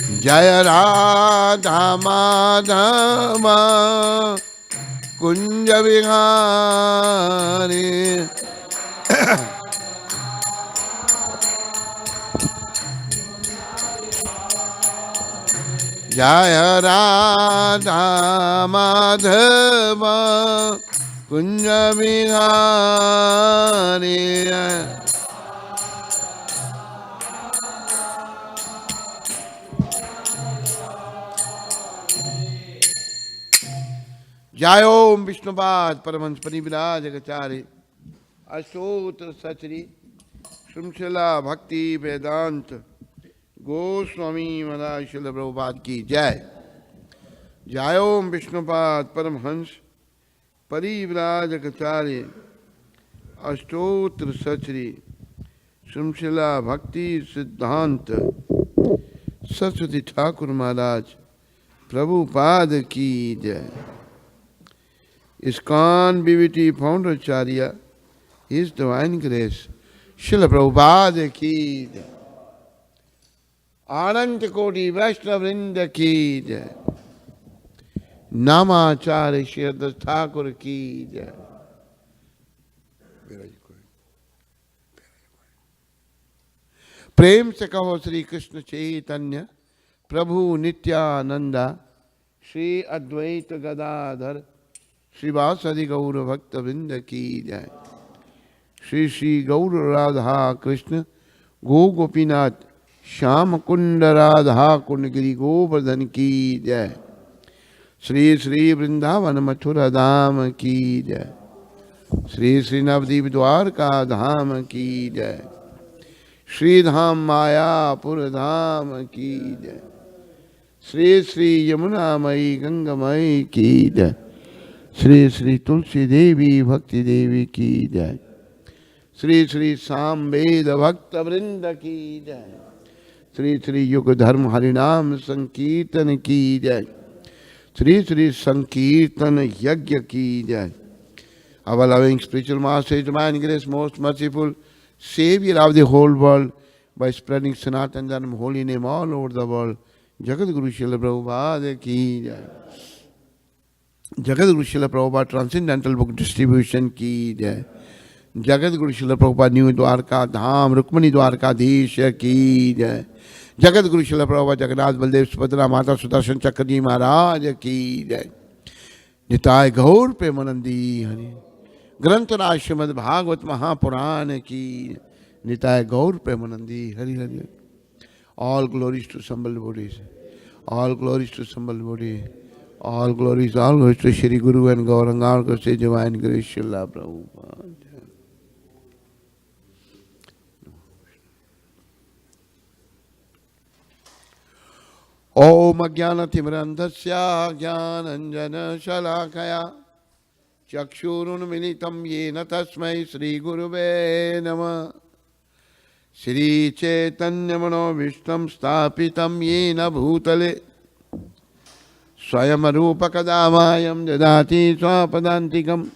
जय राधा माधव कुंज विहारी। जय राधा माधव कुंज विहारी। जय ओम विष्णुपाद परमहंस परिव्राजकाचार्य अष्टोत्तर सचरी श्रृंखला भक्ति वेदांत गोस्वामी महाराज श्रील प्रभुपाद की जय। जय ओम विष्णुपाद परमहंस परिव्राजकाचार्य अष्टोत्तर सचरी श्रृंखला भक्ति सिद्धांत सरस्वती ठाकुर महाराज प्रभुपाद की जय। ISKCON BBT founder Acharya, His Divine Grace, Srila Prabhupada ki jai. Anant Koti Vaishnava Vrinda ki jai. Namacharya Shri Thakur ki jai. प्रेम से कहो श्री कृष्ण चैतन्य प्रभु नित्यानंदा श्री अद्वैत गदाधर श्रीवासदि गौर भक्त वृंद की जय। श्री श्री गौर राधा कृष्ण गो गोपीनाथ श्याम कुंड राधा कुंड गिरी गोवर्धन की जय। श्री श्री वृंदावन मथुरा धाम की जय। श्री श्री नवदीप द्वारका धाम की जय। श्री धाम मायापुर धाम की जय। श्री श्री यमुना मई गंगामयी की जय। श्री श्री तुलसी देवी भक्ति देवी की जय। श्री श्री सामवेद भक्त वृंद की जय। श्री श्री युग धर्म हरिनाम संकीर्तन की जय। श्री श्री संकीर्तन यज्ञ की जय। Our loving spiritual master, His Divine Grace, most merciful Savior of the whole world, by spreading Sanatana Dharma holy name all over the world, Jagat Guru Srila Prabhupada ki jai. Jagat Guru Srila Prabhupada Transcendental Book Distribution ki jai. Jagat Guru Srila Prabhupada New Dwarka Dham Rukmani Dwarkadhish ki jai. Jagat Guru Srila Prabhupada Jagannath Baldev Subhadra Mata Sudarshan Chakraji Maharaj ki jai. Nitai गौर प्रेमानंदी हरि। ग्रंथराज श्रीमद् भागवत महापुराण की निताय गौर Premanandi Hari Hari. All glories to Sambal Bodhis. All glories to Sambal Bodhi. All glories to Shri Guru and Gauranga Gosai Divine Grace Srila Prabhupada. Om Ajnanatimrandhasya Jnananjana Shalakaya Chakshurun Militam Yena Tasmai Shri Guruve Namah. Shri Chaitanya Manovishtam Stapitam Yena Bhutale Swayamarupa Kadamayam Dadati Swapadantikam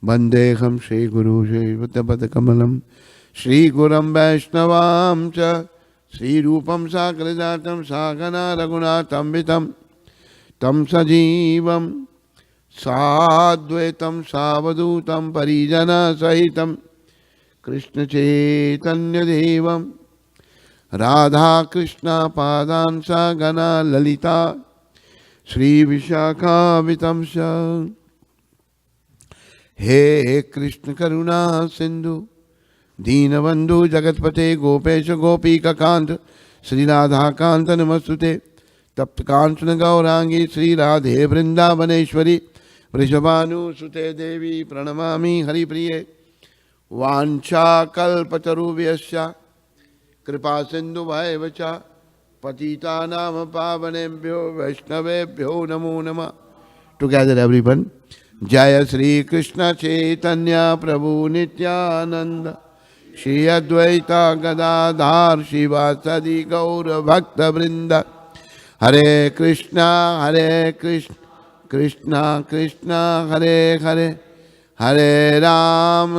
Bandeham Shri Guru Shri Vatapatakamanam Shri Guram Vaishnavam Cha Sri Rupam Sakradatam Sagana Raghunatam Vitam Tam Sajivam Sadvaitam Savadutam Parijana Sahitam Krishna Chaitanya Devam Radha Krishna Padam Sagana Lalita Sri Vishakha Vitamsha. He Krishna Karuna Sindhu Deenabandhu Jagatpate Gopesha Gopika Kant Sri Radha Kanta Namastute Tapta Kanchana Gaurangi Sri Radhe Vrindavaneshwari Vrishabhanu Sute Devi Pranamami Hari Priye Vancha Kalpatarubhyasya Kripa Sindhu Bhaivacha Patita Nama Pavanebhyo Vaishnavebhyo Namo Nama. Together everyone. Jaya Sri Krishna Chaitanya Prabhu Nityananda Shri Advaita Gadadhar Shivasadi Gaura Bhakta Vrinda. Hare Krishna Krishna Krishna Hare Hare Hare Ram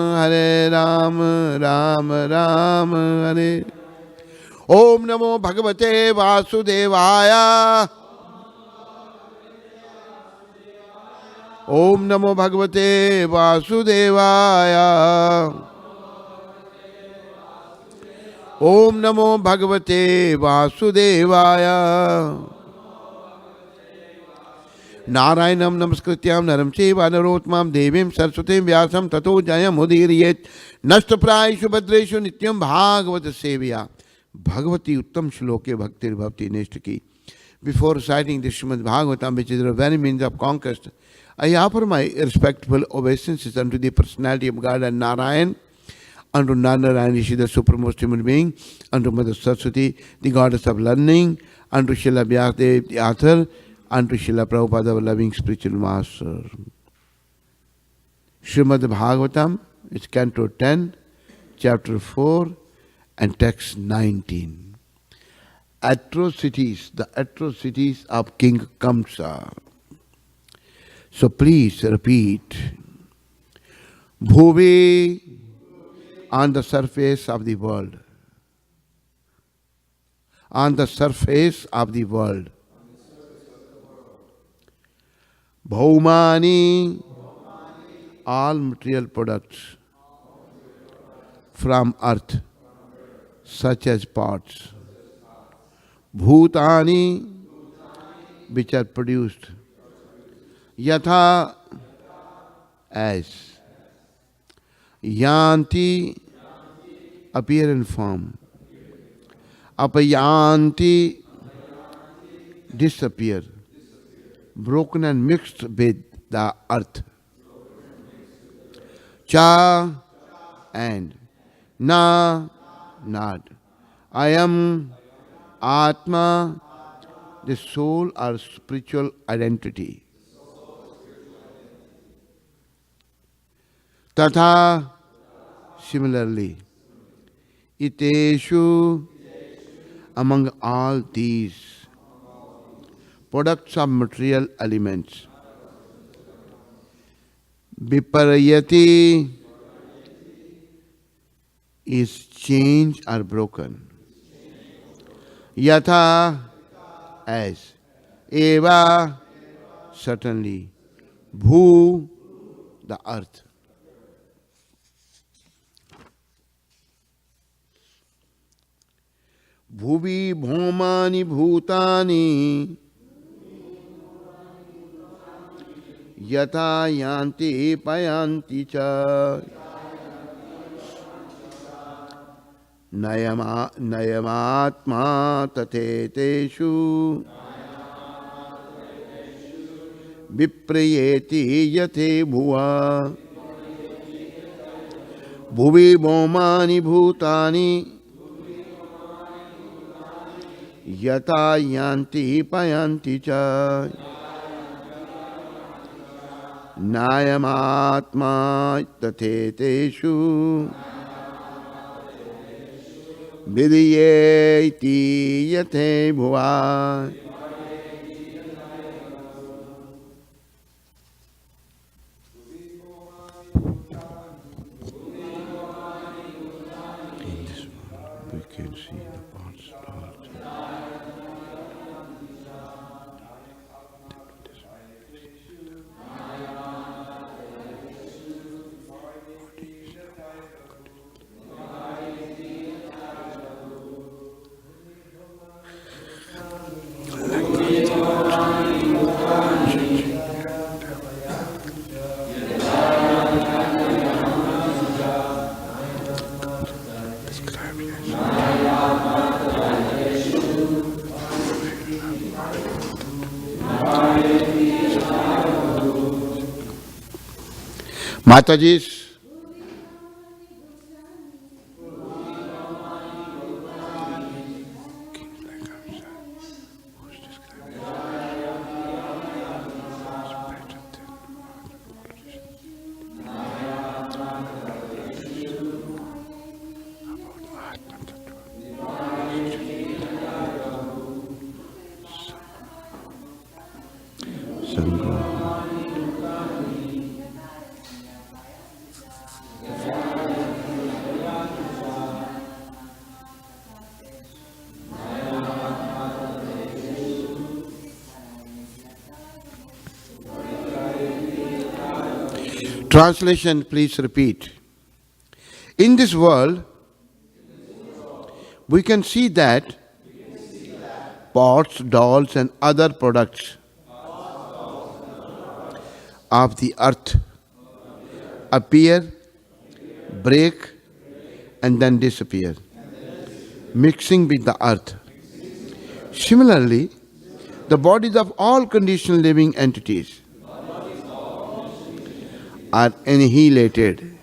Ram Ram Hare. Om Namo Bhagavate Vasudevaya. Om Namo Bhagavate Vasudevaya. Om Namo Bhagavate Vasudevaya. Narayanam Namaskrityam Naram Cheva Narotmam Devim Saraswatim Vyasam Tato Jayam Udiriyet Nashtaprayeshu Bhadreshu Nityam Bhagavata Sevya. Bhagavati Uttam Shloke Bhaktir Bhavati Nishtaki. Before reciting the Srimad Bhagavatam, which is the very means of conquest, I offer my respectful obeisances unto the personality of God and Narayan, unto Narayan Rishi, the supremost human being, unto Mother Saraswati, the goddess of learning, unto Srila Vyasadev, the author, unto Srila Prabhupada, our loving spiritual master. Srimad Bhagavatam, it's Canto 10, Chapter 4, and Text 19. Atrocities, the atrocities of King Kamsa. So please repeat. Bhuvi, on the surface of the world. On the surface of the world. Bhaumani, all material products from earth, such as pots. Bhutani, which are produced. Yatha, as. Yanti, appear in form. Apayanti, disappear. Broken and mixed with the earth. Cha, and. Na, not. Ayam, atma, the soul or spiritual identity. Tatha, similarly. Iteshu, among all these products of material elements. Viparayati is changed or broken. Yatha, as. Eva, certainly. Bhu, the earth. Bhuvi bhomani bhutani yatha yanti payanti cha nayamatma tateteshu viprayeti yate bhuva bhuvi bhomani bhutani yata yanti payanti cha nayamatma tateteshu vidiyeti yate bhuva. In this one we can see the parts. Mataji's Translation, please repeat. In this world, we can see that pots, dolls, and other products of the earth appear, break, and then disappear, mixing with the earth. Similarly, the bodies of all conditioned living entities are annihilated,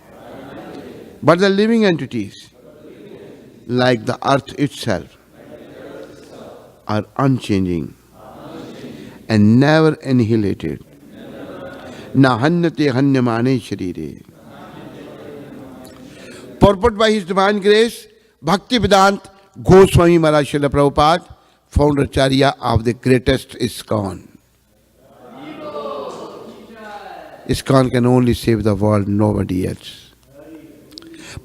but the living entities, like the earth itself, are unchanging and never annihilated. Na hanyate hanyamane sharire. Purport by His Divine Grace, Bhakti Vedanta Goswami Maharaj Srila Prabhupada, founder Acharya of the greatest ISKCON. ISKCON can only save the world, nobody else.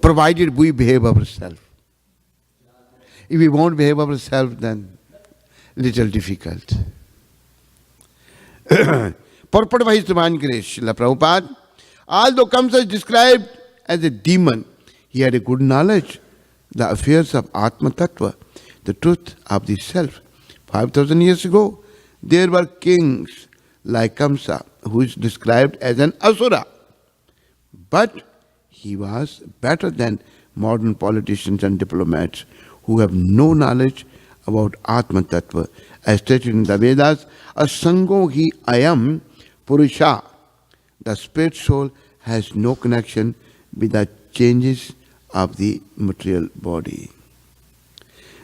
Provided we behave ourselves. If we won't behave ourselves, then little difficult. Purport by His Divine Grace, Srila Prabhupada, although Kamsa is described as a demon, he had a good knowledge, the affairs of atma-tattua, the truth of the self. 5,000 years ago, there were kings like Kamsa, who is described as an asura. But he was better than modern politicians and diplomats who have no knowledge about atma-tattua. As stated in the Vedas, asango hi ayam purusah. The spirit soul has no connection with the changes of the material body.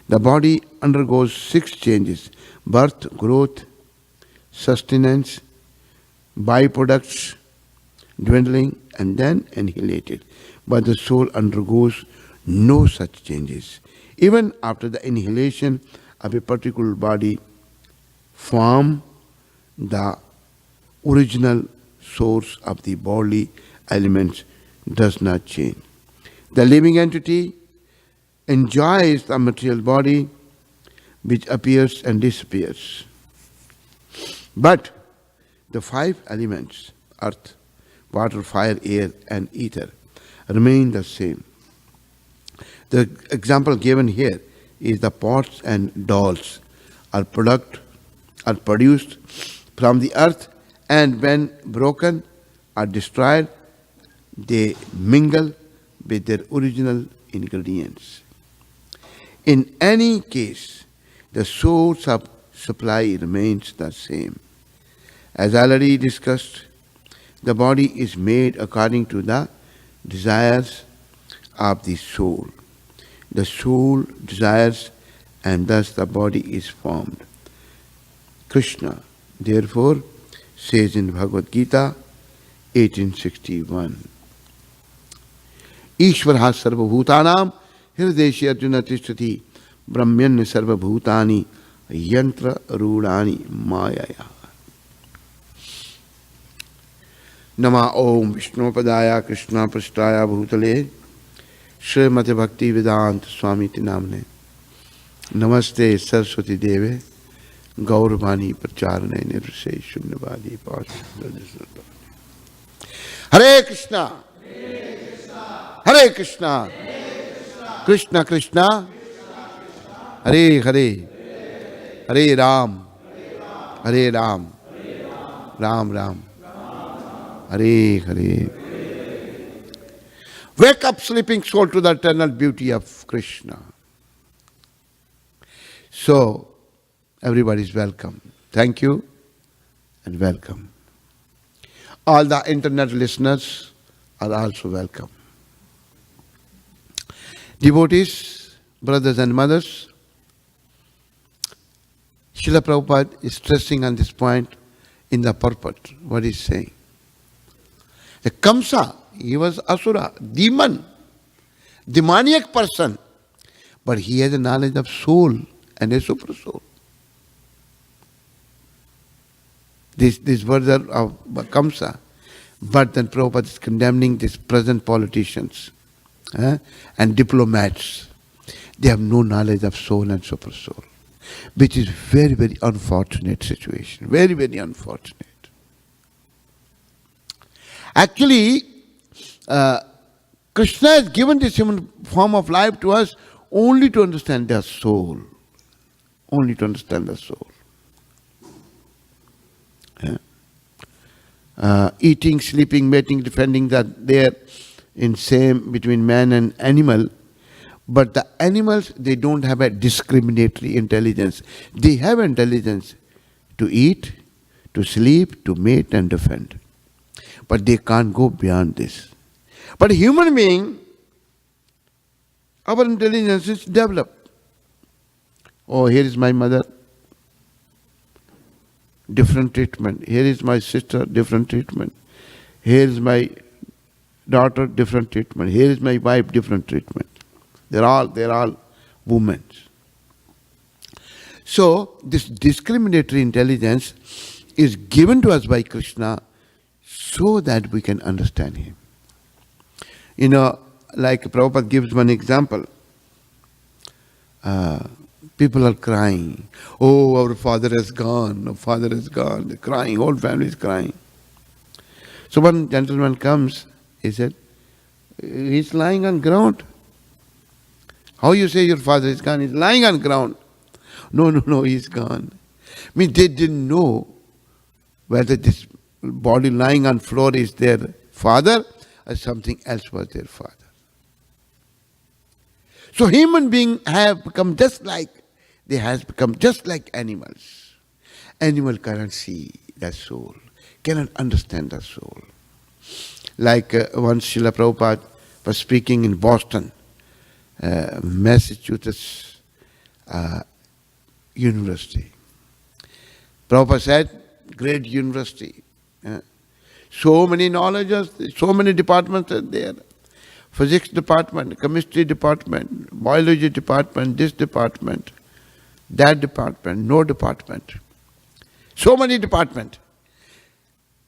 The body undergoes 6 changes: birth, growth, sustenance, byproducts, dwindling, and then annihilated. But the soul undergoes no such changes. Even after the annihilation of a particular body form, the original source of the bodily elements does not change. The living entity enjoys the material body which appears and disappears. But the 5 elements, earth, water, fire, air, and ether, remain the same. The example given here is the pots and dolls are produced from the earth, and when broken or destroyed, they mingle with their original ingredients. In any case, the source of supply remains the same. As already discussed, the body is made according to the desires of the soul. The soul desires, and thus the body is formed. Krishna, therefore, says in Bhagavad Gita 1861, Ishvara sarvabhutanam hrideshe arjuna tishtati brahmanya sarvabhutani yantra rudani mayaya. Nama Om Vishnu Padaya Krishna Prasthaya Bhutale Srimati Bhakti Vedanta Swami Tinamne Namaste Saraswati Deve Gauravani Pracharane Nirvase Shunyavadi Pasha. Hare Krishna, Hare Krishna, Krishna Krishna, Hare Hare, Hare Ram, Hare Ram, Ram Ram, Hare Hare. Wake up, sleeping soul, to the eternal beauty of Krishna. So, everybody is welcome. Thank you and welcome. All the internet listeners are also welcome. Devotees, brothers and mothers, Srila Prabhupada is stressing on this point in the purport. What he's saying. The Kamsa, he was asura, demon, demoniac person, but he has a knowledge of soul and a super soul. These words are of Kamsa, but then Prabhupada is condemning these present politicians and diplomats. They have no knowledge of soul and super soul, which is very, very unfortunate situation. Very, very unfortunate. Actually, Krishna has given this human form of life to us only to understand their soul. Only to understand the soul. Yeah. Eating, sleeping, mating, defending, that they are in same between man and animal. But the animals, they don't have a discriminatory intelligence. They have intelligence to eat, to sleep, to mate and defend. But they can't go beyond this. But human being, our intelligence is developed. Oh, here is my mother, different treatment. Here is my sister, different treatment. Here is my daughter, different treatment. Here is my wife, different treatment. They're all women. So this discriminatory intelligence is given to us by Krishna so that we can understand him. You know, like Prabhupada gives one example. People are crying. Oh, our father has gone. Our father has gone. They're crying. Whole family is crying. So one gentleman comes. He said, he's lying on ground. How you say your father is gone? He's lying on ground. No, he's gone. I mean, they didn't know whether this body lying on floor is their father or something else was their father. So human beings have become just like, they have become just like animals. Animal cannot see the soul, cannot understand the soul. Like once Srila Prabhupada was speaking in Boston, Massachusetts University. Prabhupada said, great university. So many knowledges, so many departments are there. Physics department, chemistry department, biology department, this department, that department, no department. So many departments.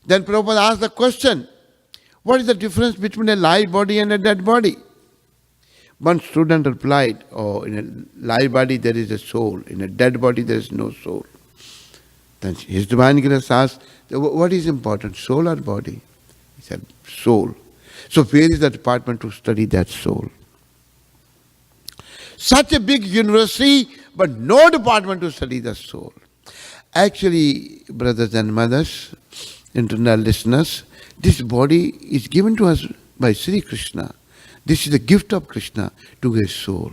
Then Prabhupada asked the question, what is the difference between a live body and a dead body? One student replied, oh, in a live body there is a soul, in a dead body there is no soul. Then His Divine Grace asked, what is important, soul or body? He said, soul. So where is the department to study that soul? Such a big university, but no department to study the soul. Actually, brothers and mothers, internal listeners, this body is given to us by Sri Krishna. This is the gift of Krishna to his soul.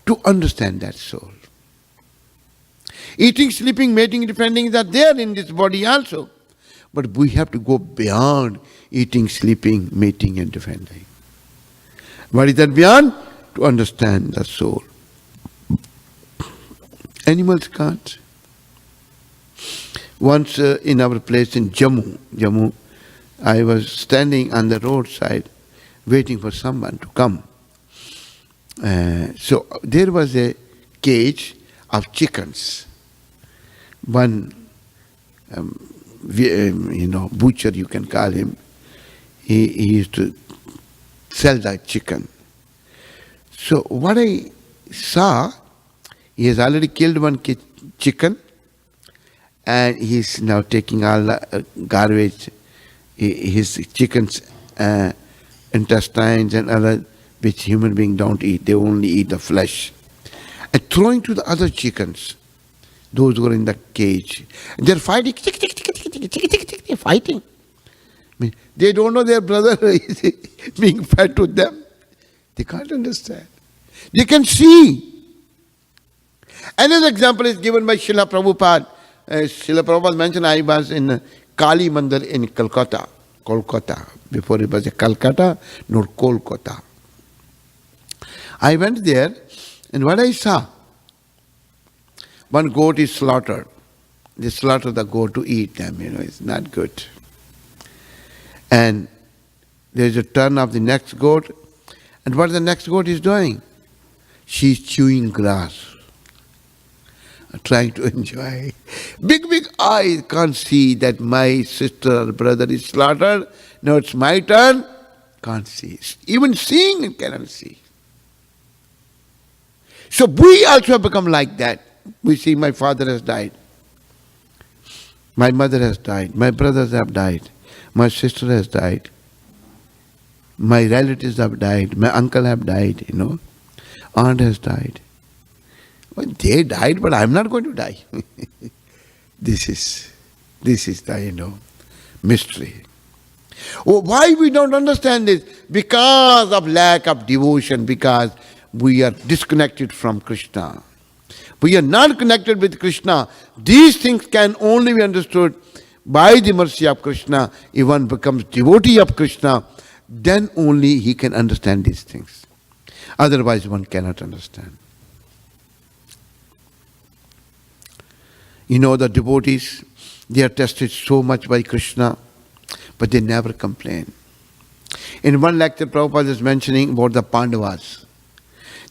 To understand that soul. Eating, sleeping, mating, defending are there in this body also. But we have to go beyond eating, sleeping, mating and defending. What is that beyond? To understand the soul. Animals can't. Once in our place in Jammu, I was standing on the roadside waiting for someone to come. So there was a cage of chickens. One, butcher you can call him, he used to sell that chicken. So what I saw, he has already killed one chicken and he's now taking all the garbage, his chicken's intestines and other which human beings don't eat. They only eat the flesh. And throwing to the other chickens, those who are in the cage. And they're fighting, they're fighting. I mean, they don't know their brother is being fed to them. They can't understand. They can see. Another example is given by Srila Prabhupada. Srila Prabhupada mentioned I was in Kali Mandir in Kolkata. Before it was a Calcutta, nor Kolkata. I went there and what I saw, one goat is slaughtered. They slaughter the goat to eat them, it's not good. And there is a turn of the next goat. And what the next goat is doing? She's chewing grass, trying to enjoy. Big eyes can't see that my sister or brother is slaughtered. Now it's my turn. Can't see. Even seeing it cannot see. So we also have become like that. We see my father has died. My mother has died. My brothers have died. My sister has died. My relatives have died. My uncle have died, Aunt has died. Well, they died, but I'm not going to die. This is the, mystery. Oh, why we don't understand this? Because of lack of devotion, because we are disconnected from Krishna. We are not connected with Krishna. These things can only be understood by the mercy of Krishna. If one becomes devotee of Krishna, then only he can understand these things. Otherwise one cannot understand. The devotees, they are tested so much by Krishna, but they never complain. In one lecture, Prabhupada is mentioning about the Pandavas.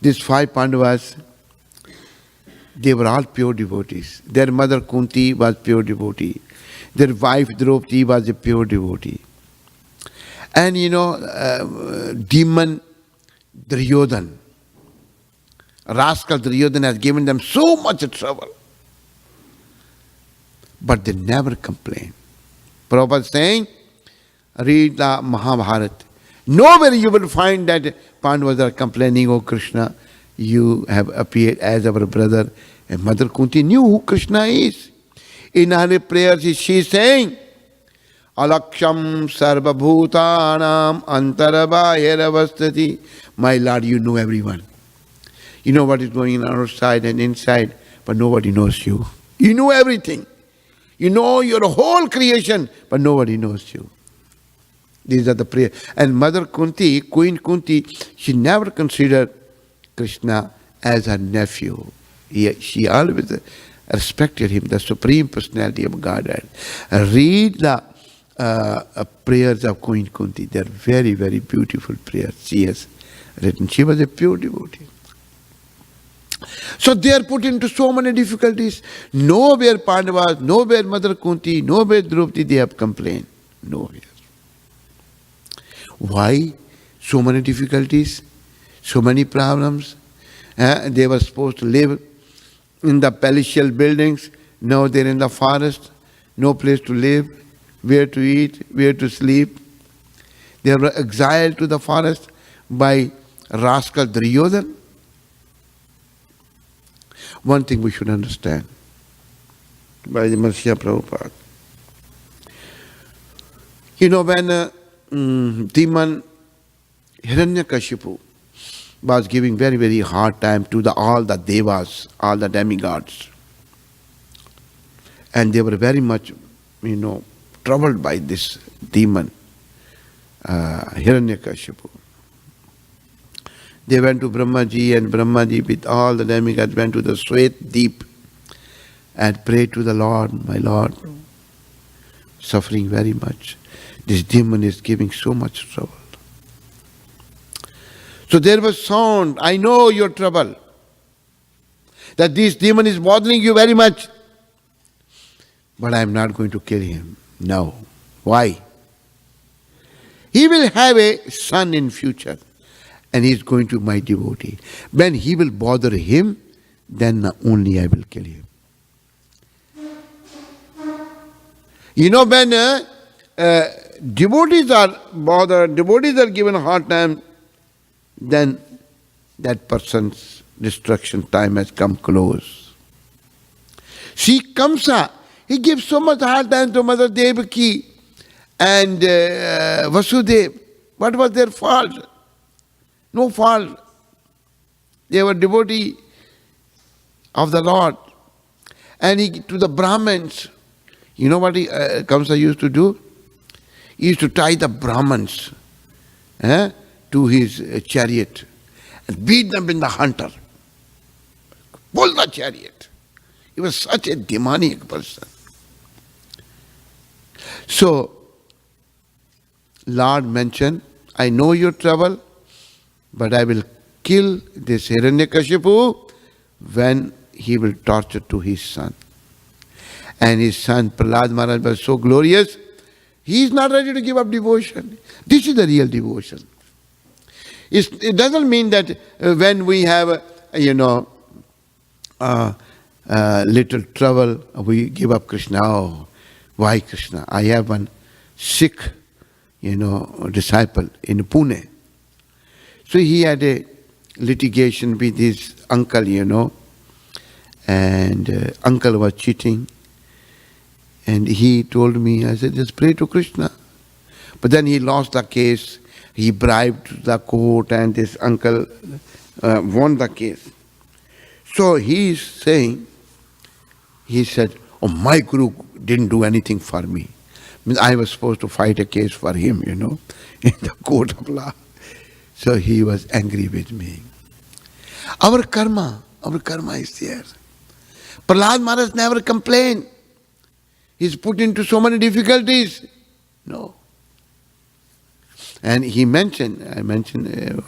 These 5 Pandavas, they were all pure devotees. Their mother Kunti was pure devotee. Their wife Draupadi was a pure devotee. And demon Duryodhan, rascal Duryodhan has given them so much trouble. But they never complain. Prabhupada is saying, read the Mahabharata. Nowhere you will find that Pandavas are complaining, oh Krishna, you have appeared as our brother. And Mother Kunti knew who Krishna is. In her prayers she is saying, Alaksham sarva bhutanam antarabhayaravastati. My Lord, you know everyone. You know what is going on outside and inside, but nobody knows you. You know everything. You know your whole creation, but nobody knows you. These are the prayers. And Mother Kunti, Queen Kunti, she never considered Krishna as her nephew. She always respected him, the Supreme Personality of Godhead. Read the prayers of Queen Kunti. They are very, very beautiful prayers she has written. She was a pure devotee. So they are put into so many difficulties. Nowhere Pandavas, nowhere Mother Kunti, nowhere Draupadi, they have complained. Nowhere. Why so many difficulties? So many problems? They were supposed to live in the palatial buildings. Now they're in the forest. No place to live. Where to eat, where to sleep. They were exiled to the forest by rascal Duryodhan. One thing we should understand by the mercy of Prabhupada. When demon Hiranyakashipu was giving very, very hard time to all the devas, all the demigods. And they were very much, troubled by this demon, Hiranyakashipu. They went to Brahmaji, and Brahmaji with all the demigods went to the Swet Deep and prayed to the Lord, my Lord, suffering very much. This demon is giving so much trouble. So there was sound, I know your trouble, that this demon is bothering you very much, but I am not going to kill him. No. Why? He will have a son in future, and he is going to my devotee. When he will bother him, then only I will kill him. When devotees are bothered, devotees are given a hard time, then that person's destruction time has come close. See, Kamsa, he gives so much hard time to Mother Devaki and Vasudev. What was their fault? No fault. They were devotee of the Lord. And to the Brahmins, you know what Kamsa used to do? He used to tie the Brahmins to his chariot and beat them in the hunter. Pull the chariot. He was such a demonic person. So, Lord mentioned, I know your trouble, but I will kill this Hiranyakashipu when he will torture to his son. And his son Prahlad Maharaj was so glorious, he is not ready to give up devotion. This is the real devotion. It doesn't mean that when we have, little trouble, we give up Krishna. Oh, why Krishna? I have one Sikh disciple in Pune. So he had a litigation with his uncle, and uncle was cheating. And he told me, I said, just pray to Krishna. But then he lost the case. He bribed the court and this uncle won the case. So he is saying, he said, oh, my guru didn't do anything for me. I was supposed to fight a case for him, in the court of law. So he was angry with me. Our karma is there. Prahlad Maharaj never complained. He's put into so many difficulties. No. And I mentioned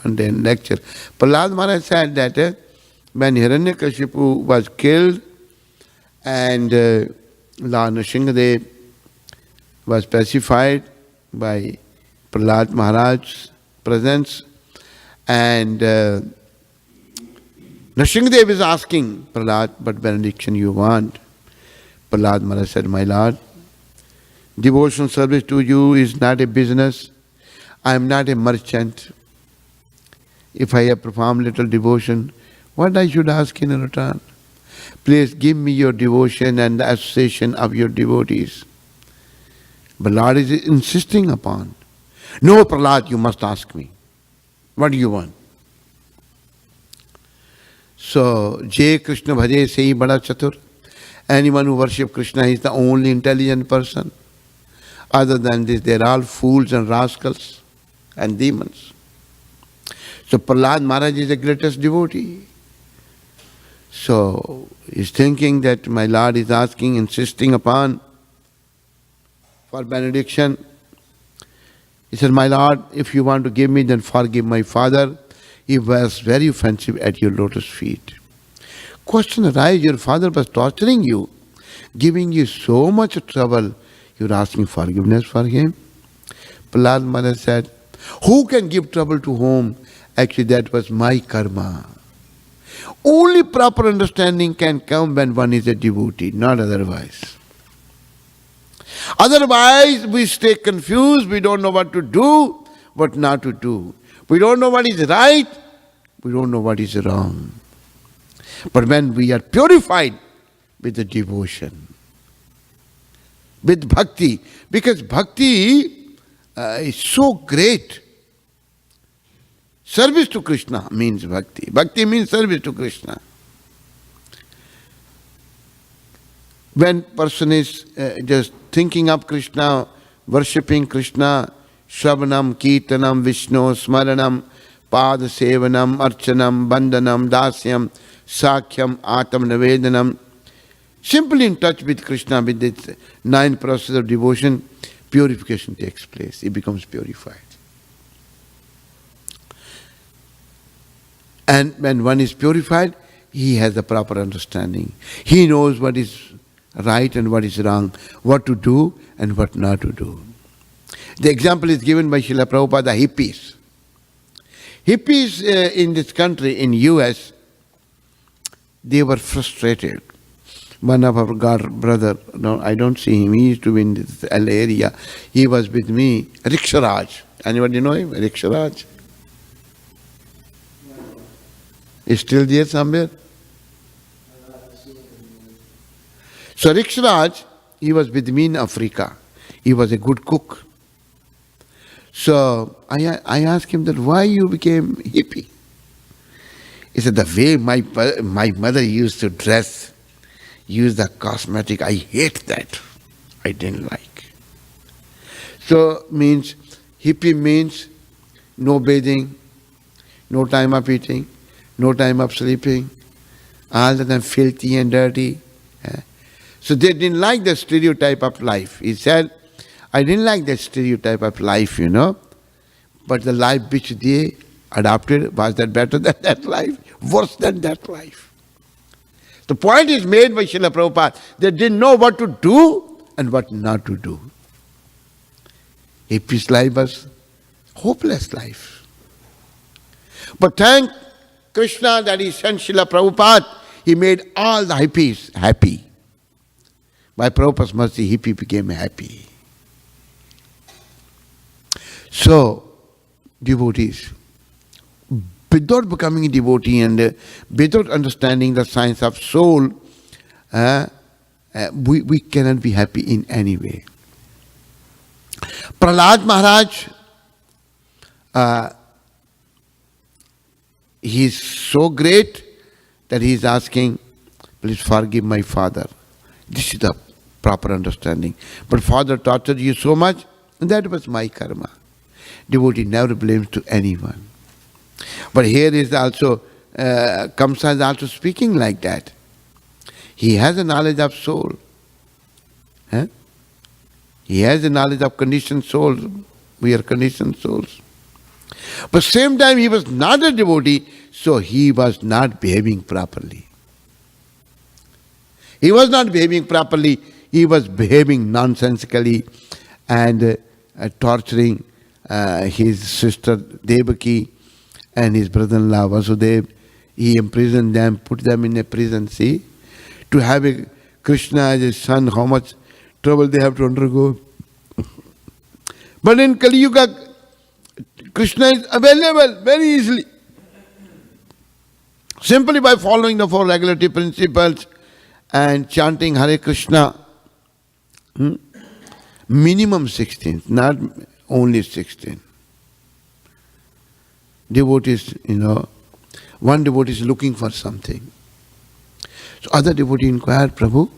one day in lecture, Prahlad Maharaj said that when Hiranyakashipu was killed and Lord Nrsimhadev was pacified by Prahlad Maharaj's presence, and Nrsimhadev is asking Prahlad, what benediction you want? Prahlad Maharaj said, my Lord, devotional service to you is not a business. I am not a merchant. If I have performed little devotion, what I should ask in return? Please give me your devotion and the association of your devotees. But Lord is insisting upon. No, Prahlad, you must ask me. What do you want? So, Jai Krishna Bhaje Sei Bada Chatur. Anyone who worships Krishna is the only intelligent person. Other than this, they are all fools and rascals and demons. So Prahlad Maharaj is the greatest devotee. So he's thinking that my Lord is asking, insisting upon for benediction. He said, my Lord, if you want to give me, then forgive my father. He was very offensive at your lotus feet. Question arises, your father was torturing you, giving you so much trouble. You're asking forgiveness for him? Prahlad Maharaj said, who can give trouble to whom? Actually, that was my karma. Only proper understanding can come when one is a devotee, not otherwise. Otherwise, we stay confused, we don't know what to do, what not to do. We don't know what is right, we don't know what is wrong. But when we are purified with the devotion, with bhakti, because bhakti is so great. Service to Krishna means bhakti. Bhakti means service to Krishna. When person is just thinking of Krishna, worshipping Krishna, Shravanam, Kirtanam, Vishnu, Smaranam, Pada Sevanam, Archanam, Bandhanam, Dasyam, Sakhyam, Atam Navedanam, simply in touch with Krishna, with this 9 process of devotion, purification takes place. He becomes purified. And when one is purified, he has a proper understanding. He knows what is right and what is wrong, what to do and what not to do. The example is given by Srila Prabhupada, the hippies. Hippies in this country, in US, they were frustrated. One of our god brother, no, I don't see him, he used to be in this LA area. He was with me, Riksharaj. Anybody know him? Riksharaj? Is still there somewhere? So Riksharaj, he was with me in Africa. He was a good cook. So I asked him that why you became hippie. He said the way my mother used to dress, use the cosmetic, I hate that. I didn't like. So means hippie means no bathing, no time of eating, no time of sleeping, all the time filthy and dirty. So they didn't like the stereotype of life. He said, I didn't like that stereotype of life, but the life which they adopted, was that better than that life? Worse than that life. The point is made by Srila Prabhupada. They didn't know what to do and what not to do. Hippie's life was hopeless life. But thank Krishna that he sent Srila Prabhupada. He made all the hippies happy. By Prabhupada's mercy, hippie became happy. So, devotees, without becoming a devotee and without understanding the science of soul, we cannot be happy in any way. Prahlad Maharaj, he is so great that he is asking, please forgive my father. This is the proper understanding. But father tortured you so much, and that was my karma. Devotee never blames to anyone. But here is also, Kamsa is also speaking like that. He has a knowledge of soul. He has a knowledge of conditioned souls. We are conditioned souls. But same time he was not a devotee, so he was not behaving properly. He was not behaving properly. He was behaving nonsensically and torturing his sister Devaki and his brother-in-law Vasudev. He imprisoned them, put them in a prison. See, to have a Krishna as a son, how much trouble they have to undergo. But in Kali Yuga, Krishna is available very easily. Simply by following the four regulatory principles and chanting Hare Krishna. Minimum 16, not only 16. Devotees, one devotee is looking for something. So other devotee inquire, Prabhu,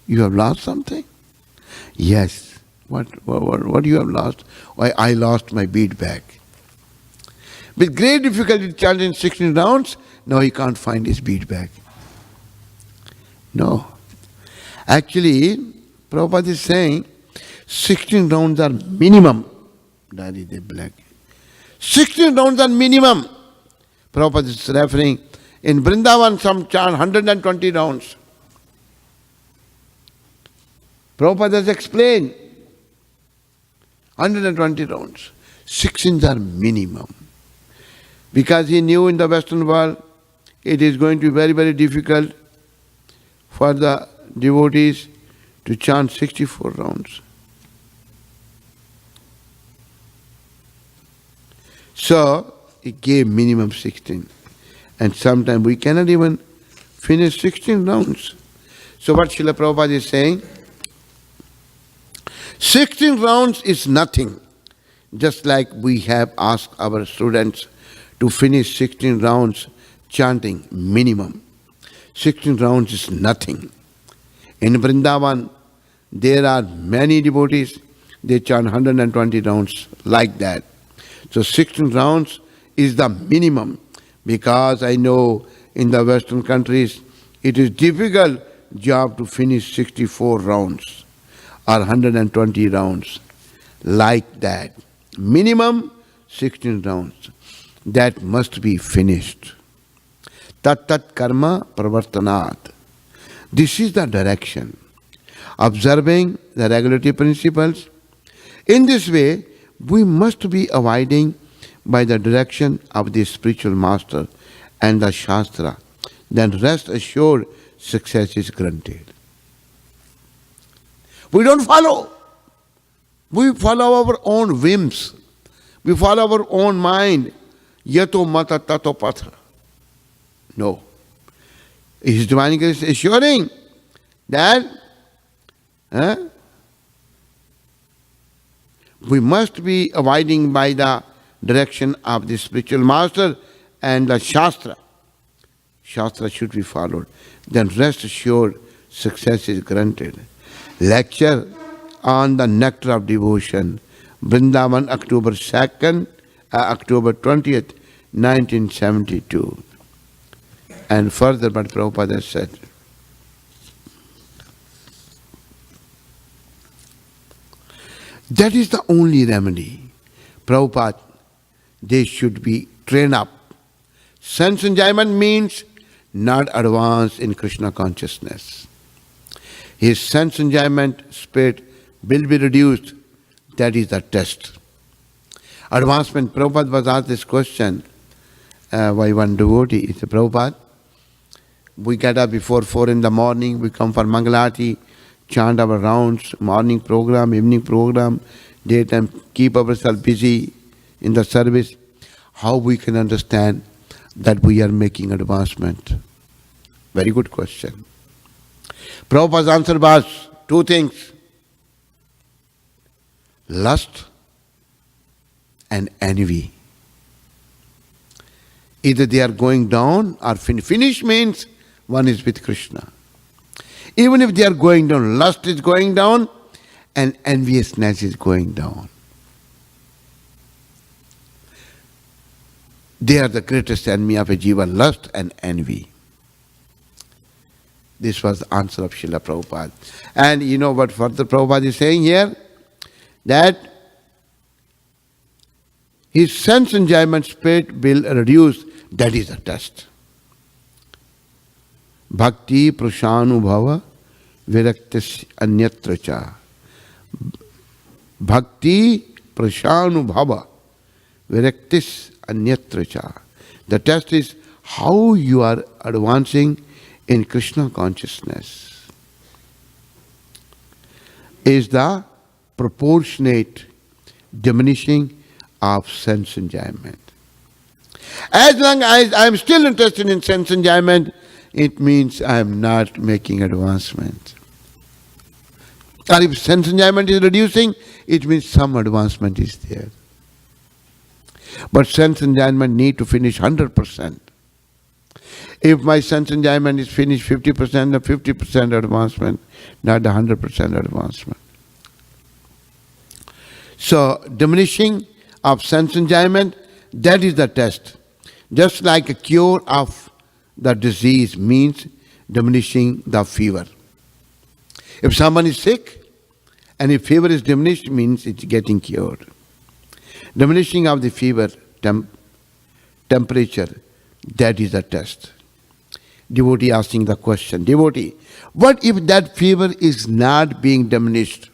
you have lost something? Yes. What you have lost? Why, I lost my bead bag. With great difficulty chanting 16 rounds, now he can't find his bead bag. No. Actually, Prabhupada is saying 16 rounds are minimum. Daddy, they black. 16 rounds are minimum. Prabhupada is referring, in Vrindavan some chant 120 rounds. Prabhupada has explained 120 rounds. 16 are minimum. Because he knew in the Western world it is going to be very, very difficult for the devotees to chant 64 rounds. So, he gave minimum 16. And sometimes we cannot even finish 16 rounds. So what Srila Prabhupada is saying, 16 rounds is nothing. Just like we have asked our students to finish 16 rounds chanting minimum. 16 rounds is nothing. In Vrindavan, there are many devotees, they chant 120 rounds like that. So 16 rounds is the minimum, because I know in the Western countries it is difficult job to finish 64 rounds or 120 rounds like that. Minimum 16 rounds. That must be finished. Tat tat karma pravartanat. This is the direction. Observing the regulatory principles. In this way, we must be abiding by the direction of the spiritual master and the Shastra. Then rest assured, success is granted. We don't follow. We follow our own whims. We follow our own mind. Yato mata tato patha. No. His Divine Grace is assuring that we must be abiding by the direction of the spiritual master and the Shastra. Shastra should be followed. Then rest assured, success is granted. Lecture on the nectar of devotion. Vrindavan, October 2nd, October 20th, 1972. And further, but Prabhupada has said, that is the only remedy. Prabhupada, they should be trained up. Sense enjoyment means not advanced in Krishna consciousness. His sense enjoyment spirit will be reduced. That is the test. Advancement. Prabhupada was asked this question by one devotee. He said, Prabhupada, we get up before 4 in the morning, we come for Mangalati, chant our rounds, morning program, evening program, daytime, keep ourselves busy. in the service, how we can understand that we are making advancement? Very good question. Prabhupada's answer was two things: lust and envy. Either they are going down or finish means one is with Krishna. Even if they are going down, lust is going down and enviousness is going down. They are the greatest enemy of a jiva, lust and envy. This was the answer of Srila Prabhupada. And you know what further Prabhupada is saying here? That his sense enjoyment spirit will reduce. That is the test. Bhakti prashanubhava viraktis anyatra cha. Bhakti prashanubhava viraktis anyatra cha. The test is how you are advancing in Krishna consciousness. Is the proportionate diminishing of sense enjoyment. As long as I am still interested in sense enjoyment, it means I am not making advancement. Or if sense enjoyment is reducing, it means some advancement is there. But sense enjoyment need to finish 100%. If my sense enjoyment is finished 50%, the 50% advancement, not the 100% advancement. So diminishing of sense enjoyment, that is the test. Just like a cure of the disease means diminishing the fever. If someone is sick and if fever is diminished, means it's getting cured. Diminishing of the fever temperature, that is the test. Devotee asking the question, devotee, what if that fever is not being diminished?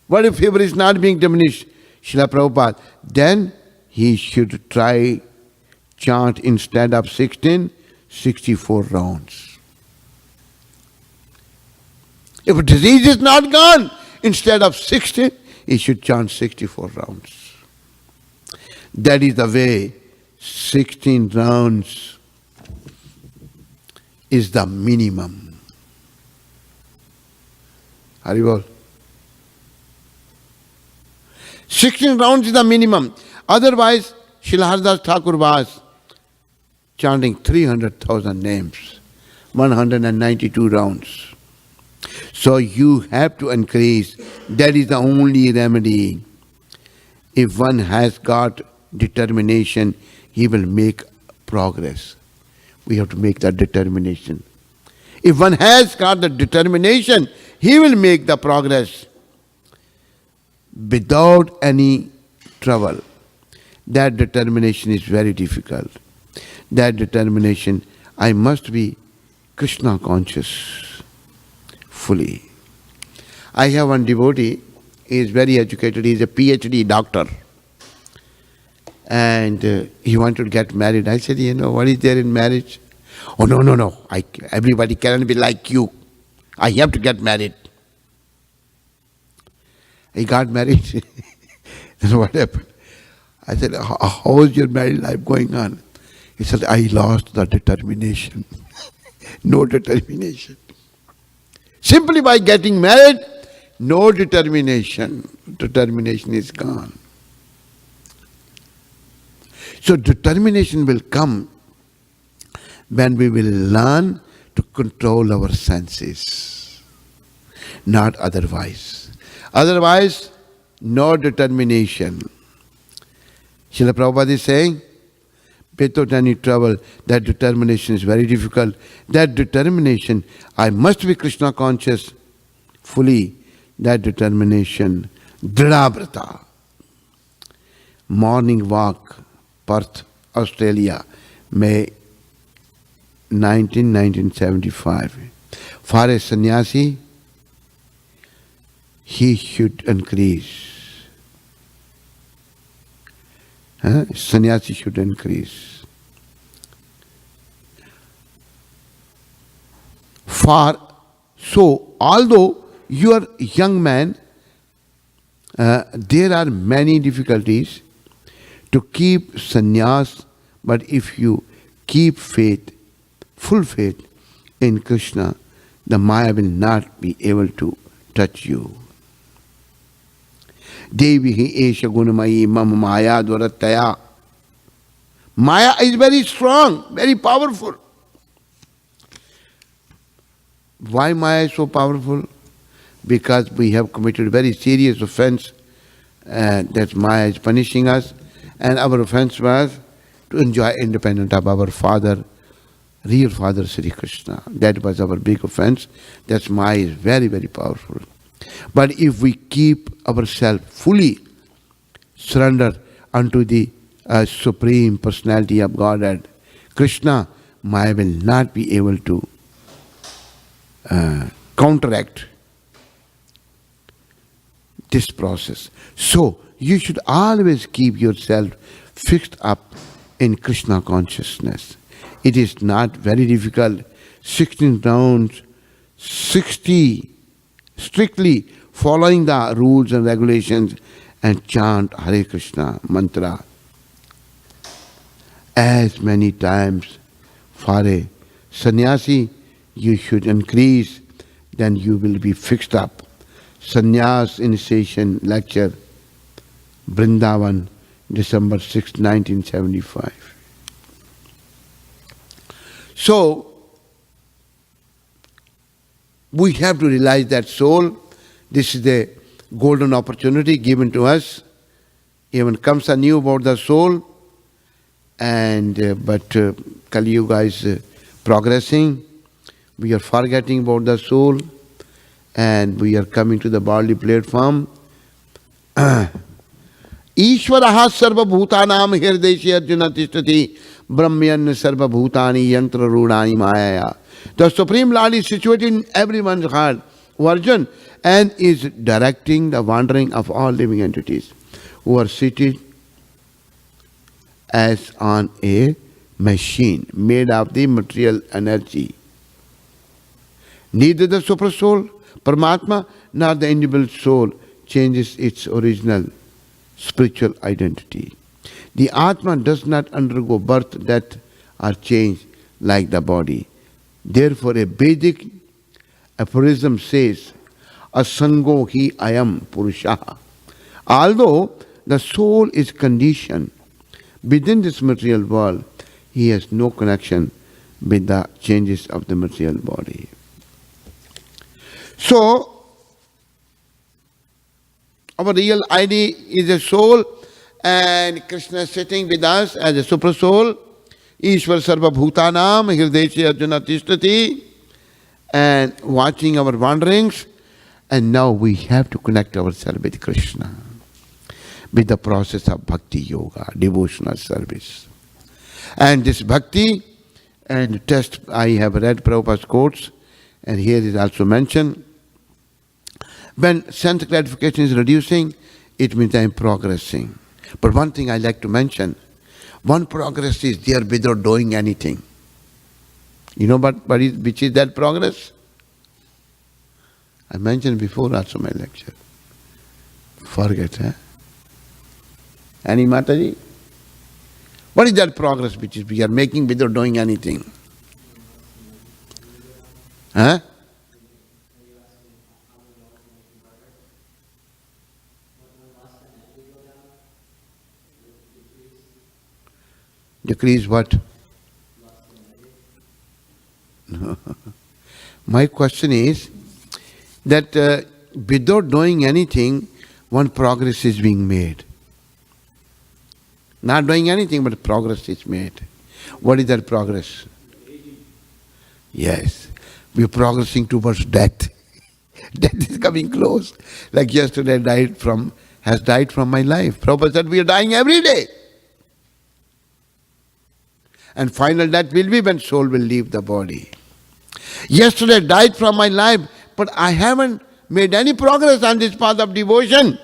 What if fever is not being diminished? Srila Prabhupada, then he should try chant instead of 16, 64 rounds. If disease is not gone, instead of 16, he should chant 64 rounds. That is the way 16 rounds is the minimum. Haribol. 16 rounds is the minimum. Otherwise, Srila Haridas Thakur was chanting 300,000 names, 192 rounds. So you have to increase. That is the only remedy. If one has got determination, he will make progress. We have to make that determination. If one has got the determination, he will make the progress without any trouble. That determination is very difficult. That determination, I must be Krishna conscious fully. I have one devotee, he is very educated, he is a PhD doctor. And he wanted to get married. I said, what is there in marriage? Oh, no. Everybody cannot be like you. I have to get married. He got married. Then what happened? I said, how is your married life going on? He said, I lost the determination. No determination. Simply by getting married, no determination. Determination is gone. So determination will come when we will learn to control our senses, not otherwise. Otherwise, no determination. Srila Prabhupada is saying, without any trouble, that determination is very difficult. That determination, I must be Krishna conscious fully. That determination, Dridhavrata. Morning walk, Perth, Australia, May 1975. For a sannyasi, he should increase. Sannyasi should increase. So, although you are young man, there are many difficulties to keep sannyas, but if you keep faith, full faith in Krishna, the Maya will not be able to touch you. Devihi esha gunamayi mam maya dvarataya. Maya is very strong, very powerful. Why Maya is so powerful? Because we have committed very serious offense, that Maya is punishing us, and our offense was to enjoy independence of our father, real father Sri Krishna. That was our big offense. That's Maya is very, very powerful. But if we keep ourselves fully surrendered unto the Supreme Personality of Godhead, Krishna, Maya will not be able to counteract this process. So, you should always keep yourself fixed up in Krishna consciousness. It is not very difficult. 16 rounds, 60, strictly following the rules and regulations, and chant Hare Krishna mantra as many times. For a sannyasi, you should increase, then you will be fixed up. Sannyas Initiation Lecture, Vrindavan, December 6, 1975. So, we have to realize that soul, this is the golden opportunity given to us. Even Kamsa knew about the soul, but Kali Yuga is progressing. We are forgetting about the soul, and we are coming to the bodily platform. Ishvaraha sarva bhutanam hirdeshi arjuna tishtati brahmyan sarva bhutani yantra rudani mayaya. The Supreme Lord is situated in everyone's heart, Arjun, and is directing the wandering of all living entities who are seated as on a machine made of the material energy. Neither the super soul, Paramatma, nor the individual soul changes its original spiritual identity. The Atma does not undergo birth, death, or change like the body. Therefore, a Vedic aphorism says, asango hi ayam purusah. Although the soul is conditioned within this material world, he has no connection with the changes of the material body. So, our real ID is a soul, and Krishna is sitting with us as a super soul. Ishvar sarva bhutanam hirdeshi arjuna tishtati, and watching our wanderings. And now we have to connect ourselves with Krishna, with the process of bhakti yoga, devotional service. And this bhakti and test, I have read Prabhupada's quotes, and here is also mentioned. When sense gratification is reducing, it means I am progressing. But one thing I like to mention, one progress is there without doing anything. You know which is that progress? I mentioned before also my lecture. Forget, huh? Any Mataji? What is that progress which is we are making without doing anything? Huh? Decrease what? No. My question is that without doing anything, one progress is being made. Not doing anything, but progress is made. What is that progress? Yes. We are progressing towards death. Death is coming close. Like yesterday has died from my life. Prabhupada said we are dying every day. And final death will be when soul will leave the body. Yesterday died from my life, but I haven't made any progress on this path of devotion.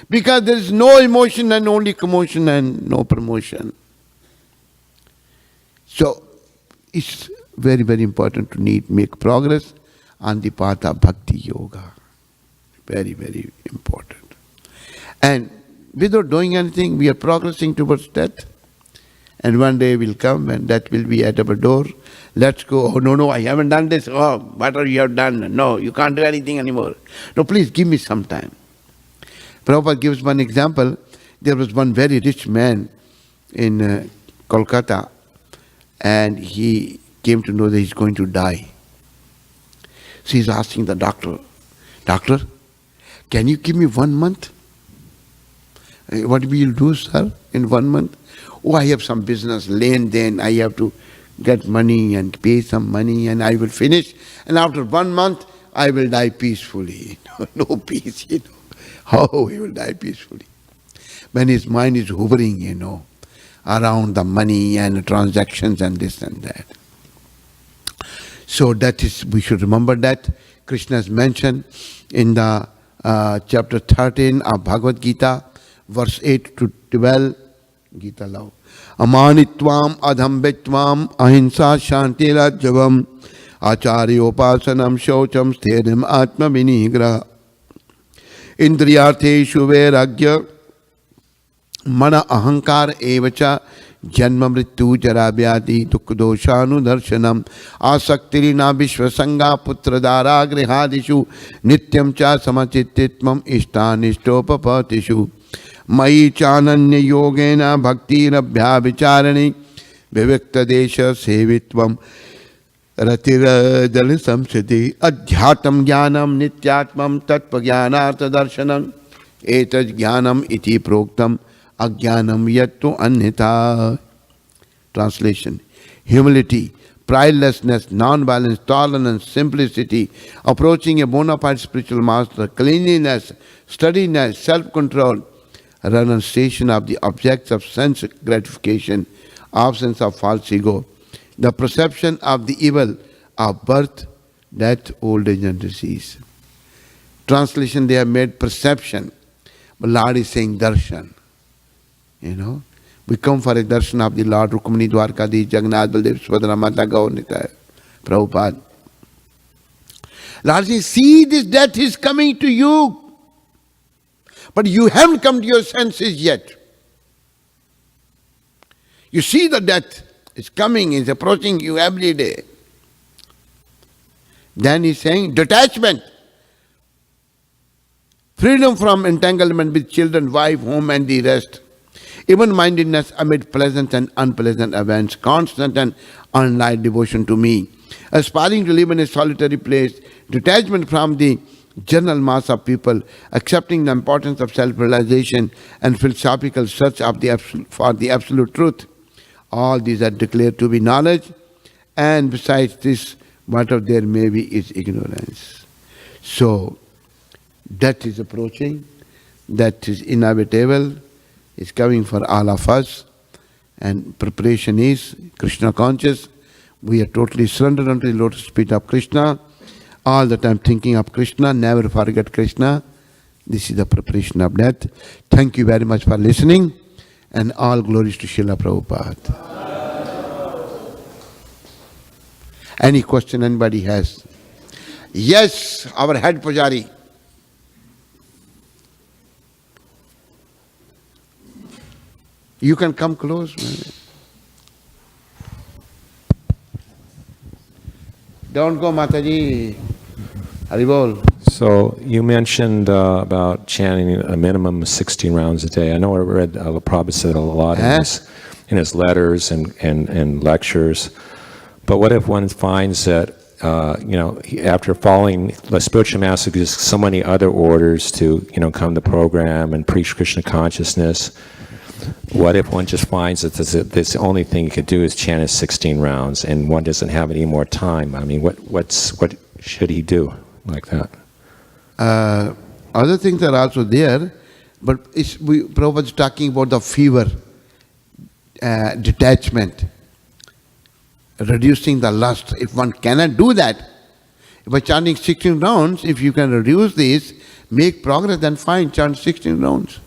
Because there is no emotion and only commotion and no promotion. So, it's very, very important to make progress on the path of bhakti yoga. Very, very important. And without doing anything, we are progressing towards death. And one day will come and death will be at our door. Let's go. Oh, no, I haven't done this. Oh, what have you done? No, you can't do anything anymore. No, please give me some time. Prabhupada gives one example. There was one very rich man in Kolkata, and he came to know that he's going to die. So he's asking the doctor, "Doctor, can you give me 1 month? What will you do, sir, in 1 month?" "Oh, I have some business, then I have to get money and pay some money and I will finish. And after 1 month, I will die peacefully." No peace, How he will die peacefully? When his mind is hovering, around the money and transactions and this and that. So that is, we should remember that. Krishna has mentioned in the chapter 13 of Bhagavad Gita, verse 8 to 12, Gita love. Amanitvam adhambitvam ahimsa shanti rajyavam acharyopasanam shaucham sthiram atma vinigraha indriyartheshu vairagya mana ahankar evacha janma mrityu jara vyadi dukha doshanu darshanam asaktirina vishwasanga putradara grihadishu nityam cha samachittitvam ishtanishtopapatishu Mai chananya yogena bhaktirabhya vicharani vivikta desha sevitvam ratirajali samsiti adhyatam jnanam nityatmam tatva jnanartha darshanam etaj jnanam iti proktam ajnanam yattu annita. Translation: humility, pridelessness, non-violence, tolerance, simplicity, approaching a bona fide spiritual master, cleanliness, steadiness, self-control, renunciation of the objects of sense gratification, absence of false ego, the perception of the evil of birth, death, old age and disease. Translation, they have made perception, but Lord is saying darshan. We come for a darshan of the Lord, Rukmini, Dwarkadi, Jagannath, Baldev, Subhadra, Mata, Gaur, Nitya, Prabhupada. Lord says, see, this death is coming to you. But you haven't come to your senses yet. You see the death is coming, is approaching you every day. Then he's saying detachment, freedom from entanglement with children, wife, home and the rest. Even-mindedness amid pleasant and unpleasant events, constant and unlight devotion to me. Aspiring to live in a solitary place, detachment from the general mass of people, accepting the importance of self-realization and philosophical search of for the absolute truth. All these are declared to be knowledge, and besides this, whatever there may be is ignorance. So, death is approaching, that is inevitable, is coming for all of us, and preparation is Krishna conscious. We are totally surrendered unto the lotus feet of Krishna. All the time thinking of Krishna, never forget Krishna. This is the preparation of death. Thank you very much for listening, and all glories to Srila Prabhupada. Any question anybody has? Yes, our head pujari. You can come close. Don't go, Mataji. Haribol. So you mentioned about chanting a minimum of 16 rounds a day. I know I read Prabhupada said a lot in his letters and lectures. But what if one finds that, after following the spiritual master gives so many other orders to, come to program and preach Krishna consciousness, what if one just finds that this the only thing you could do is chant is 16 rounds and one doesn't have any more time? I mean, what should he do like that? Other things are also there, but Prabhupada is talking about the fever, detachment, reducing the lust. If one cannot do that, by chanting 16 rounds, if you can reduce this, make progress, then fine, chant 16 rounds.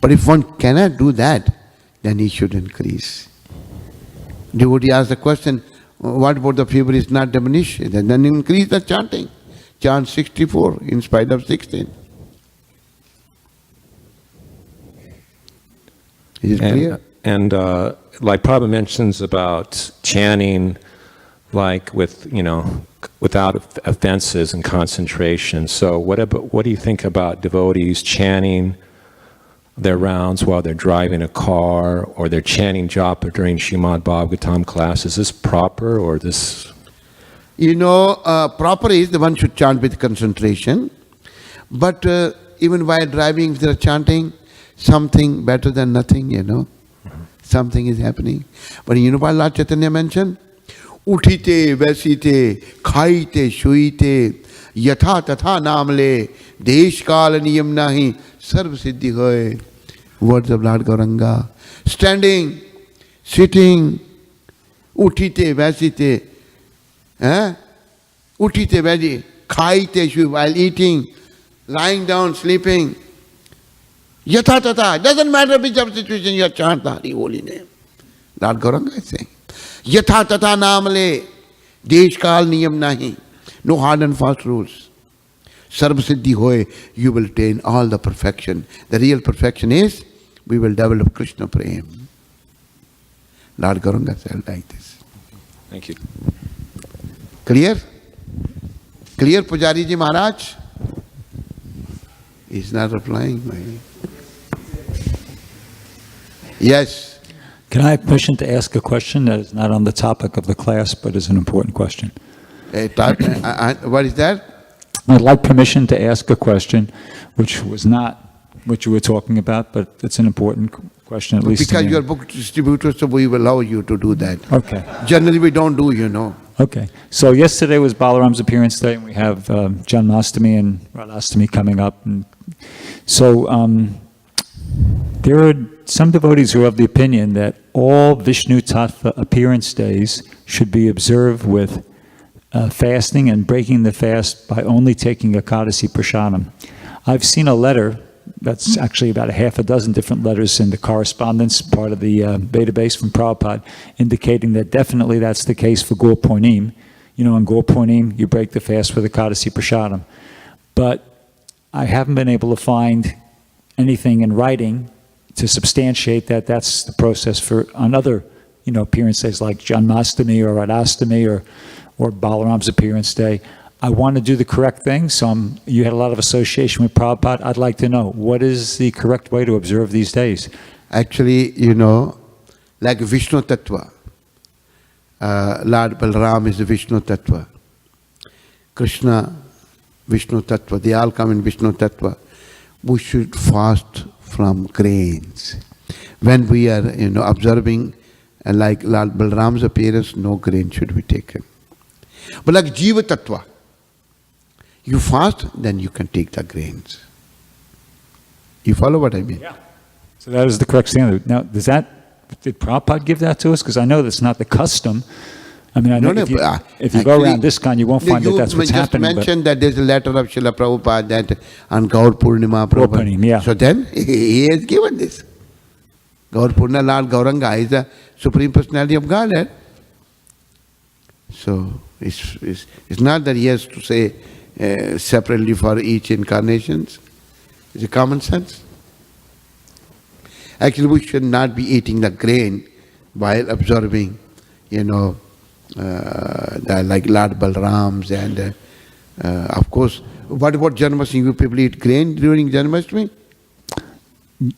But if one cannot do that, then he should increase. Devotee asks the question, what about the fever is not diminished? Then increase the chanting. Chant 64 in spite of 16. Is it clear? And like Prabhupada mentions about chanting, like with, without offenses and concentration. So what do you think about devotees chanting their rounds while they're driving a car, or they're chanting japa during Srimad Bhagavatam class? Is this proper, or this? Proper is the one should chant with concentration. But even while driving, if they are chanting, something better than nothing, something is happening. But you know what Lord Chaitanya mentioned? Uthite, vesite, khaite, shuite, yatha tatha namle, desh kal niyam nahi, sarv siddhi hoye. Words of Lord Gauranga. Standing, sitting, uthite, vesite, uthite, vesite, khaite, shuite, while eating, lying down, sleeping. Yatha tatha, doesn't matter which of situation you are chanting the holy name. Lord Gauranga is saying. Yatha tatha namale, desh kal niyam nahi. No hard and fast rules. Sarva siddhi hoye, you will attain all the perfection. The real perfection is, we will develop Krishna prem. Lord Gauranga said like this. Thank you. Clear? Clear, Pujari Ji Maharaj? He's not replying. Yes. Can I have permission to ask a question that is not on the topic of the class, but is an important question? What is that? I'd like permission to ask a question which was not what you were talking about, but it's an important question, at least to Because me. you are book distributor, so we will allow you to do that. Okay. Generally we don't do, Okay. So yesterday was Balaram's appearance day, and we have Janmashtami and Radhastami coming up. And so there are some devotees who have the opinion that all Vishnu Tattva appearance days should be observed with fasting and breaking the fast by only taking Ekadasi Prasadam. I've seen a letter, that's actually about a half a dozen different letters in the correspondence, part of the database from Prabhupada, indicating that definitely that's the case for Gaur Purnim. On Gaur Purnim, you break the fast with Ekadasi Prasadam. But I haven't been able to find anything in writing to substantiate that that's the process on other, appearance days like Janmashtami or Radhastami or Balaram's appearance day. I want to do the correct thing, so you had a lot of association with Prabhupada. I'd like to know, what is the correct way to observe these days? Actually, like Vishnu Tattva. Lord Balaram is the Vishnu Tattva. Krishna, Vishnu Tattva, they all come in Vishnu Tattva. We should fast from grains. When we are, observing like Lord Balaram's appearance, no grain should be taken. But like Jiva Tattva, you fast, then you can take the grains. You follow what I mean? Yeah. So that is the correct standard. Now, did Prabhupada give that to us? Because I know that's not the custom. I mean, I know if you go around this kind, you won't find that that's what's happening. You just mentioned that there's a letter of Srila Prabhupada that on Gaur Purnima Prabhupada. Yeah. So then, he has given this. Gaur Purnima, Lord Gauranga is the Supreme Personality of Godhead. So, it's not that he has to say separately for each incarnation. It's a common sense. Actually, we should not be eating the grain while observing, like Lord Balaram's and of course, what about Janmashtami? You people eat grain during Janmashtami?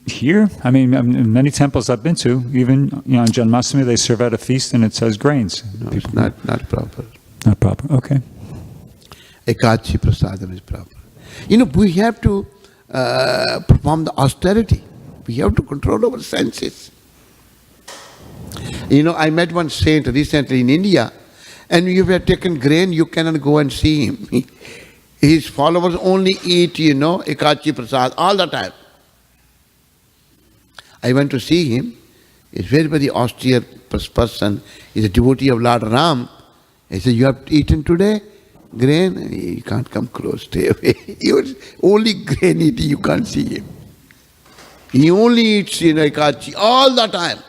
Here, I mean, in many temples I've been to, even on Janmashtami, they serve at a feast and it says grains. No, it's not proper. Not proper, okay. Ekadashi Prasadam is proper. We have to perform the austerity. We have to control our senses. I met one saint recently in India, and if you have taken grain, you cannot go and see him. His followers only eat, Ekadashi Prasad all the time. I went to see him. He's a very, very austere person. He's a devotee of Lord Ram. I said, you have eaten today grain? You can't come close, stay away. He was only grain eating, you can't see him. He only eats, Ekadashi all the time.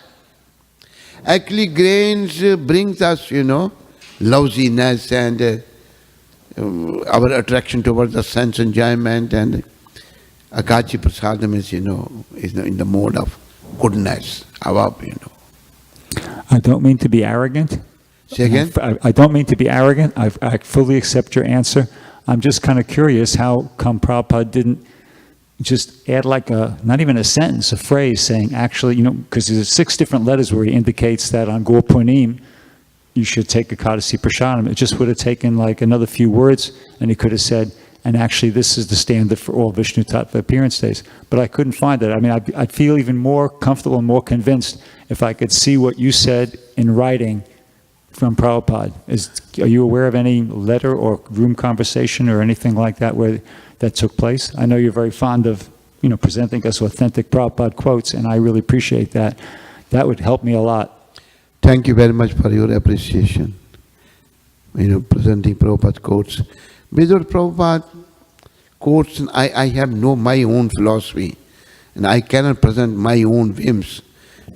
Actually, grains brings us, lousiness and our attraction towards the sense enjoyment, and Ekadashi Prasadam is, is in the mode of goodness above, you know. I don't mean to be arrogant. Say again? I don't mean to be arrogant. I fully accept your answer. I'm just kind of curious how come Prabhupada didn't just add like not even a sentence, a phrase saying actually, you know, because there's 6 different letters where he indicates that on Gaur Punim, you should take a Kadasi Prasadam. It just would have taken like another few words, and he could have said, and actually this is the standard for all Vishnu Tattva appearance days. But I couldn't find it. I mean, I'd feel even more comfortable and more convinced if I could see what you said in writing from Prabhupada. Are you aware of any letter or room conversation or anything like that where that took place? I know you're very fond of, you know, presenting us authentic Prabhupada quotes, and I really appreciate that. That would help me a lot. Thank you very much for your appreciation. You know, presenting Prabhupada quotes. Without Prabhupada quotes, I have my own philosophy, and I cannot present my own whims.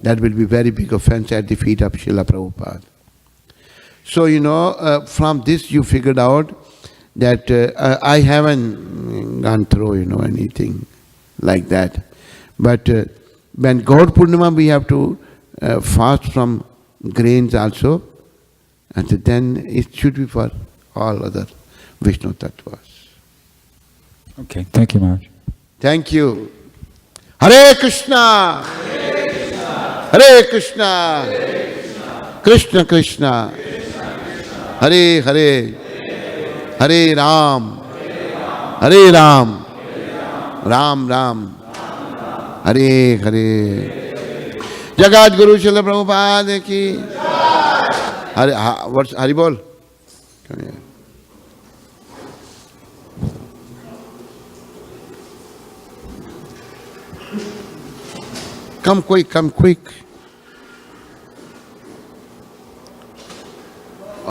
That will be very big offense at the feet of Srila Prabhupada. So, you know, from this you figured out that I haven't gone through, you know, anything like that. But when Gaur Purnima we have to fast from grains also, and then it should be for all other Vishnu Tattvas. Okay, thank you, Maharaj. Thank you. Hare Krishna! Hare Krishna! Hare Krishna! Hare Krishna! Krishna Krishna! Hare Hare! Hare Ram! Hare Ram! Ram Ram! Hare Hare! Jagat Guru Srila Prabhupada ki! What's Hari Bol? Come here. Come quick, come quick.